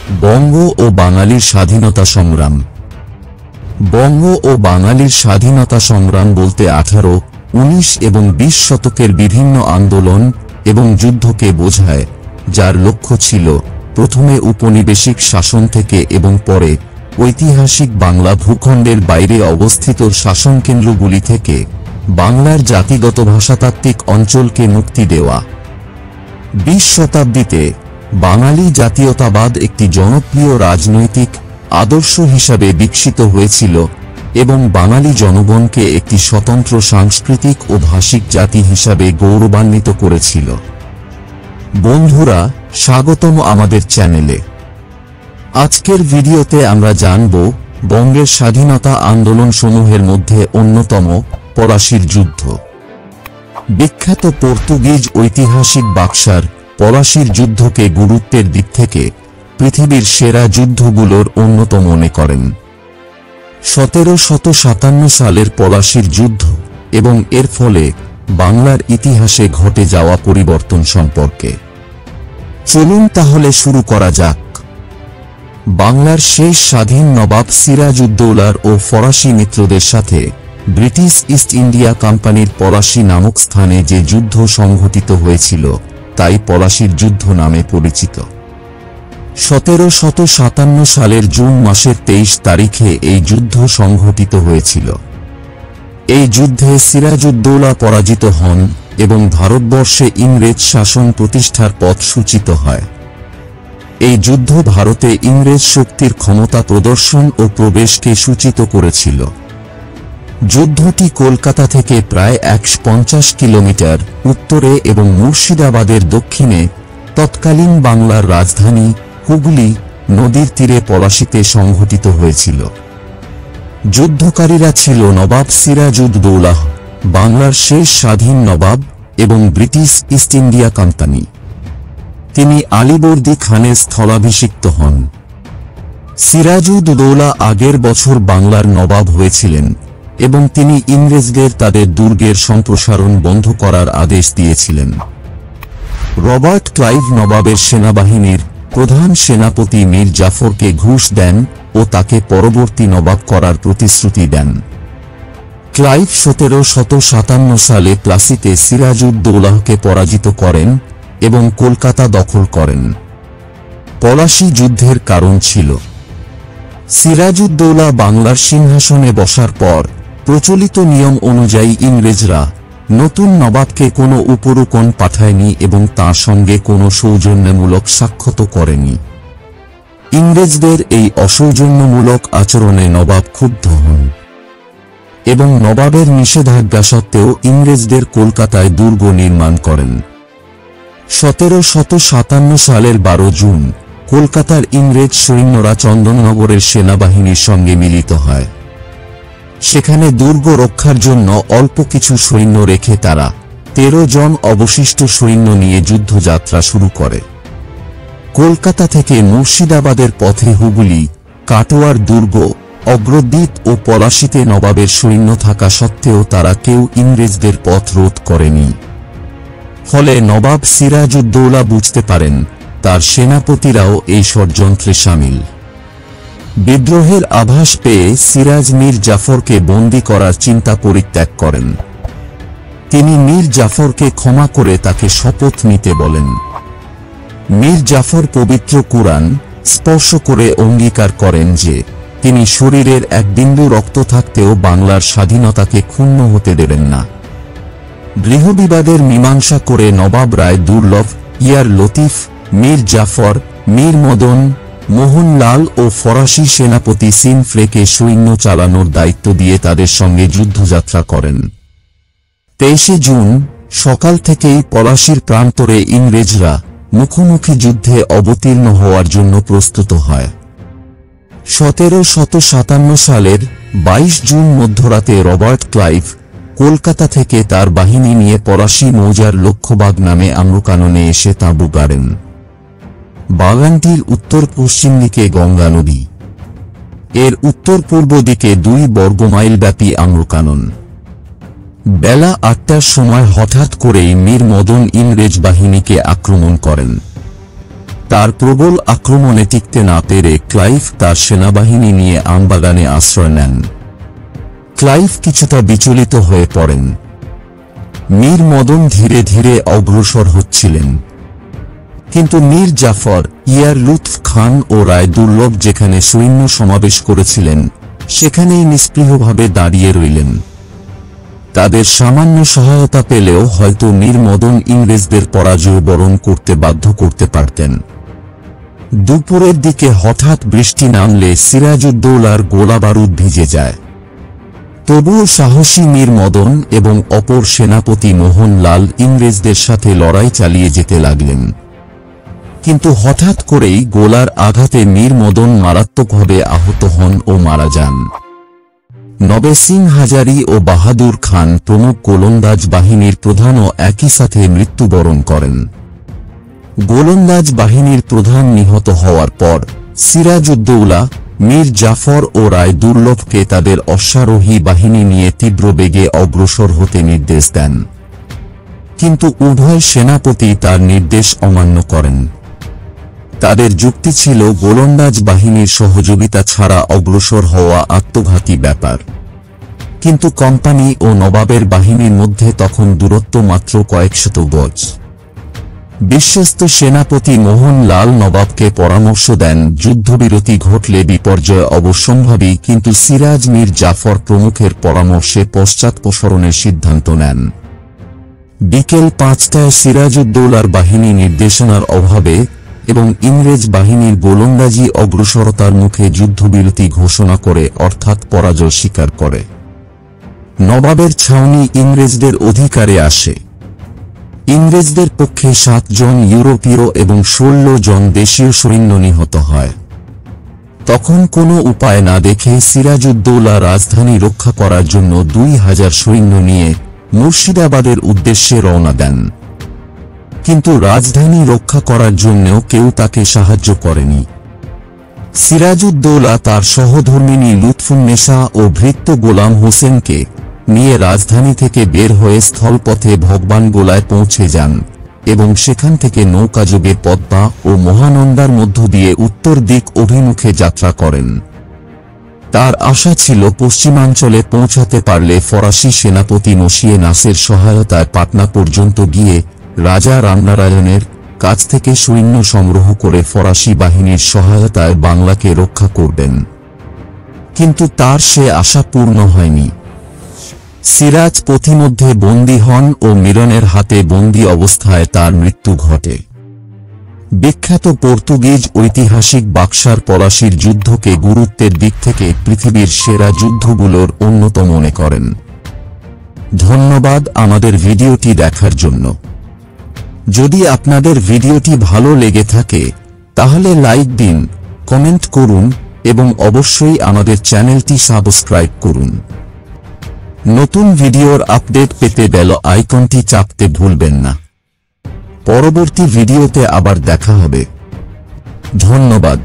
বঙ্গ ও বাঙালির স্বাধীনতা সংগ্রাম। বঙ্গ ও বাঙালির স্বাধীনতা সংগ্রাম বলতে 18, 19 এবং 20 শতকের বিভিন্ন আন্দোলন এবং যুদ্ধকে বোঝায়, যার লক্ষ্য ছিল প্রথমে উপনিবেশিক শাসন থেকে এবং পরে ঐতিহাসিক বাংলা ভূখণ্ডের বাইরে অবস্থিত শাসনকেন্দ্রগুলি থেকে বাংলার জাতিগত ভাষাতাত্ত্বিক অঞ্চলকে মুক্তি দেওয়া। 20 শতাব্দীতে বাঙালি জাতীয়তাবাদ একটি জনপ্রিয় রাজনৈতিক আদর্শ হিসাবে বিকশিত হয়েছিল এবং বাঙালি জনগণকে একটি স্বতন্ত্র সাংস্কৃতিক ও ভাষিক জাতি হিসাবে গৌরবান্বিত করেছিল। বন্ধুরা, স্বাগতম আমাদের চ্যানেলে। আজকের ভিডিওতে আমরা জানব বঙ্গের স্বাধীনতা আন্দোলনসমূহের মধ্যে অন্যতম পলাশীর যুদ্ধ। বিখ্যাত পর্তুগিজ ঐতিহাসিক বাক্সার পলাশীর যুদ্ধকে গুরুত্বের দিক থেকে পৃথিবীর সেরা যুদ্ধগুলোর অন্যতম মনে করেন। 1757 সালের পলাশীর যুদ্ধ এবং এর ফলে বাংলার ইতিহাসে ঘটে যাওয়া পরিবর্তন সম্পর্কে চলুন তাহলে শুরু করা যাক। বাংলার শেষ স্বাধীন নবাব সিরাজউদ্দৌলার ও ফরাসি মিত্রদের সাথে ব্রিটিশ ইস্ট ইন্ডিয়া কোম্পানির পলাশী নামক স্থানে যে যুদ্ধ সংঘটিত হয়েছিল তাই পলাশীর যুদ্ধ নামে পরিচিত। 1757 সালের জুন মাসের 23 তারিখে এই যুদ্ধ সংঘটিত হয়েছিল। এই যুদ্ধে সিরাজউদ্দৌলা পরাজিত হন এবং ভারতবর্ষে ইংরেজ শাসন প্রতিষ্ঠার পথ সূচিত হয়। এই যুদ্ধ ভারতে ইংরেজ শক্তির ক্ষমতা প্রদর্শন ও প্রবেশকে সূচিত করেছিল। যুদ্ধটি কলকাতা থেকে প্রায় 150 কিলোমিটার উত্তরে এবং মুর্শিদাবাদের দক্ষিণে তৎকালীন বাংলার রাজধানী হুগলি নদীর তীরে পলাশীতে সংঘটিত হয়েছিল। যুদ্ধকারীরা ছিল নবাব সিরাজউদ্দৌলা, বাংলার শেষ স্বাধীন নবাব, এবং ব্রিটিশ ইস্ট ইন্ডিয়া কোম্পানি। তিনি আলীবর্দী খানের স্থলাভিষিক্ত হন। সিরাজউদ্দৌলা আগের বছর বাংলার নবাব হয়েছিলেন এবং তিনি ইংরেজদের তাদের দুর্গের সম্প্রসারণ বন্ধ করার আদেশ দিয়েছিলেন। রবার্ট ক্লাইভ নবাবের সেনাবাহিনীর প্রধান সেনাপতি মীর জাফরকে ঘুষ দেন ও তাকে পরবর্তী নবাব করার প্রতিশ্রুতি দেন। ক্লাইভ 1757 সালে প্লাসিতে সিরাজউদ্দৌলাকে পরাজিত করেন এবং কলকাতা দখল করেন। পলাশী যুদ্ধের কারণ ছিল সিরাজউদ্দৌলা বাংলার সিংহাসনে বসার পর প্রচলিত নিয়ম অনুযায়ী ইংরেজরা নতুন নবাবকে কোনো উপরোকন পাঠায়নি এবং তাঁর সঙ্গে কোনো সৌজন্যমূলক সাক্ষাৎ করেনি। ইংরেজদের এই অসৌজন্যমূলক আচরণে নবাব ক্ষুব্ধ হন এবং নবাবের নিষেধাজ্ঞা সত্ত্বেও ইংরেজদের কলকাতায় দুর্গ নির্মাণ করেন। 1757 সালের 12 জুন কলকাতার ইংরেজ সৈন্যরা চন্দননগরের সেনাবাহিনীর সঙ্গে মিলিত হয়। সেখানে দুর্গ রক্ষার জন্য অল্প কিছু সৈন্য রেখে তারা 13 জন অবশিষ্ট সৈন্য নিয়ে যুদ্ধযাত্রা শুরু করে। কলকাতা থেকে মুর্শিদাবাদের পথে হুগলি, কাটোয়ার দুর্গ, অগ্রদ্বীপ ও পলাশীতে নবাবের সৈন্য থাকা সত্ত্বেও তারা কেউ ইংরেজদের পথ রোধ করেনি। ফলে নবাব সিরাজউদ্দৌলা বুঝতে পারেন তার সেনাপতিরাও এই ষড়যন্ত্রে সামিল। বিদ্রোহের আভাস পেয়ে সিরাজ মীর জাফরকে বন্দী করার চিন্তা পরিত্যাগ করেন। তিনি মীর জাফরকে ক্ষমা করে তাকে শপথ নিতে বলেন। মীর জাফর পবিত্র কুরআন স্পর্শ করে অঙ্গীকার করেন যে তিনি শরীরের এক বিন্দু রক্ত থাকতেও বাংলার স্বাধীনতাকে ক্ষুণ্ণ হতে দেবেন না। গৃহবিবাদের মীমাংসা করে নবাব রায় দুর্লভ, ইয়ার লতিফ, মীর জাফর, মীর মদন মোহনলাল ও ফরাসি সেনাপতি সিনফ্রেকে সৈন্য চালানোর দায়িত্ব দিয়ে তাদের সঙ্গে যুদ্ধযাত্রা করেন। 23 জুন সকাল থেকেই পলাশীর প্রান্তরে ইংরেজরা মুখোমুখি যুদ্ধে অবতীর্ণ হওয়ার জন্য প্রস্তুত হয়। 1757 সালের 22 জুন মধ্যরাতে রবার্ট ক্লাইভ কলকাতা থেকে তার বাহিনী নিয়ে পলাশী মৌজার লক্ষ্যবাগ নামে আম্রকাননে এসে তাঁবু গাড়েন। বাগানটির উত্তর পশ্চিম দিকে গঙ্গা নদী, এর উত্তর পূর্ব দিকে 2 বর্গমাইল ব্যাপী আম্রকানন। বেলা 8টার সময় হঠাৎ করেই মীর মদন ইংরেজ বাহিনীকে আক্রমণ করেন। তার প্রবল আক্রমণে টিকতে না পেরে ক্লাইভ তার সেনাবাহিনী নিয়ে আমবাগানে আশ্রয় নেন। ক্লাইভ কিছুটা বিচলিত হয়ে পড়েন। মীর মদন ধীরে ধীরে অগ্রসর হচ্ছিলেন, কিন্তু মীর জাফর, ইয়ার লুৎফ খান ও রায় দুর্লভ যেখানে সৈন্য সমাবেশ করেছিলেন সেখানেই নিস্পৃহভাবে দাঁড়িয়ে রইলেন। তাদের সামান্য সহায়তা পেলেও হয়তো মীর মদন ইংরেজদের পরাজয় বরণ করতে বাধ্য করতে পারতেন। দুপুরের দিকে হঠাৎ বৃষ্টি নামলে সিরাজউদ্দৌলার গোলাবারুদ ভিজে যায়। তবুও সাহসী মীর মদন এবং অপর সেনাপতি মোহনলাল ইংরেজদের সাথে লড়াই চালিয়ে যেতে লাগলেন। কিন্তু হঠাৎ করেই গোলার আঘাতে মীর মদন মারাত্মকভাবে আহত হন ও মারা যান। নবে সিং হাজারি ও বাহাদুর খান প্রমুখ গোলন্দাজ বাহিনীর প্রধানও একই সাথে মৃত্যুবরণ করেন। গোলন্দাজ বাহিনীর প্রধান নিহত হওয়ার পর সিরাজউদ্দৌলা মীর জাফর ও রায় দুর্লভকে তাদের অশ্বারোহী বাহিনী নিয়ে তীব্র বেগে অগ্রসর হতে নির্দেশ দেন, কিন্তু উভয় সেনাপতি তার নির্দেশ অমান্য করেন। তাদের যুক্তি ছিল গোলন্দাজ বাহিনীর সহযোগিতা ছাড়া অগ্রসর হওয়া আত্মঘাতী ব্যাপার। কিন্তু কোম্পানি ও নবাবের বাহিনীর মধ্যে তখন দূরত্ব মাত্র কয়েকশত গজ। বিশ্বস্ত সেনাপতি মোহনলাল নবাবকে পরামর্শ দেন যুদ্ধবিরতি ঘটলে বিপর্যয় অবশ্যম্ভাবী, কিন্তু সিরাজ মীর জাফর প্রমুখের পরামর্শে পশ্চাৎপসরণের সিদ্ধান্ত নেন। বিকেল ৫টায় সিরাজউদ্দৌলার বাহিনী নির্দেশনার অভাবে এবং ইংরেজ বাহিনীর গোলন্দাজি অগ্রসরতার মুখে যুদ্ধবিরতি ঘোষণা করে অর্থাৎ পরাজয় স্বীকার করে। নবাবের ছাউনি ইংরেজদের অধিকারে আসে। ইংরেজদের পক্ষে ৭ জন ইউরোপীয় এবং ১৬ জন দেশীয় সৈন্য নিহত হয়। তখন কোনো উপায় না দেখে সিরাজউদ্দৌলা রাজধানী রক্ষা করার জন্য ২,০০০ সৈন্য নিয়ে মুর্শিদাবাদের উদ্দেশ্যে রওনা দেন। কিন্তু রাজধানী রক্ষা করার জন্যও কেউ তাকে সাহায্য করেনি। সিরাজউদ্দৌলা তার সহধর্মিণী লুৎফুন্নেসা ও ভৃত্য গোলাম হোসেনকে নিয়ে রাজধানী থেকে বের হয়ে স্থলপথে ভগবানগোলায় পৌঁছে যান এবং সেখান থেকে নৌকাযোগে পদ্মা ও মহানন্দার মধ্য দিয়ে উত্তর দিক অভিমুখে যাত্রা করেন। তার আশা ছিল পশ্চিমাঞ্চলে পৌঁছাতে পারলে ফরাসি সেনাপতি মসিয়ে নাসের সহায়তায় পাটনা পর্যন্ত গিয়ে রাজা রামনারায়ণের কাছ থেকে সৈন্য সংগ্রহ করে ফরাসি বাহিনীর সহায়তায় বাংলাকে রক্ষা করবেন। কিন্তু তার সে আশা পূর্ণ হয়নি। সিরাজ পথিমধ্যে বন্দী হন ও মিরনের হাতে বন্দী অবস্থায় তার মৃত্যু ঘটে। বিখ্যাত পর্তুগিজ ঐতিহাসিক বাক্সার পলাশির যুদ্ধকে গুরুত্বের দিক থেকে পৃথিবীর সেরা যুদ্ধগুলোর অন্যতম মনে করেন। ধন্যবাদ আমাদের ভিডিওটি দেখার জন্য। যদি আপনাদের ভিডিওটি ভালো লেগে থাকে তাহলে লাইক দিন, কমেন্ট করুন এবং অবশ্যই আমাদের চ্যানেলটি সাবস্ক্রাইব করুন। নতুন ভিডিওর আপডেট পেতে বেল আইকনটি চাপতে ভুলবেন না। পরবর্তী ভিডিওতে আবার দেখা হবে। ধন্যবাদ।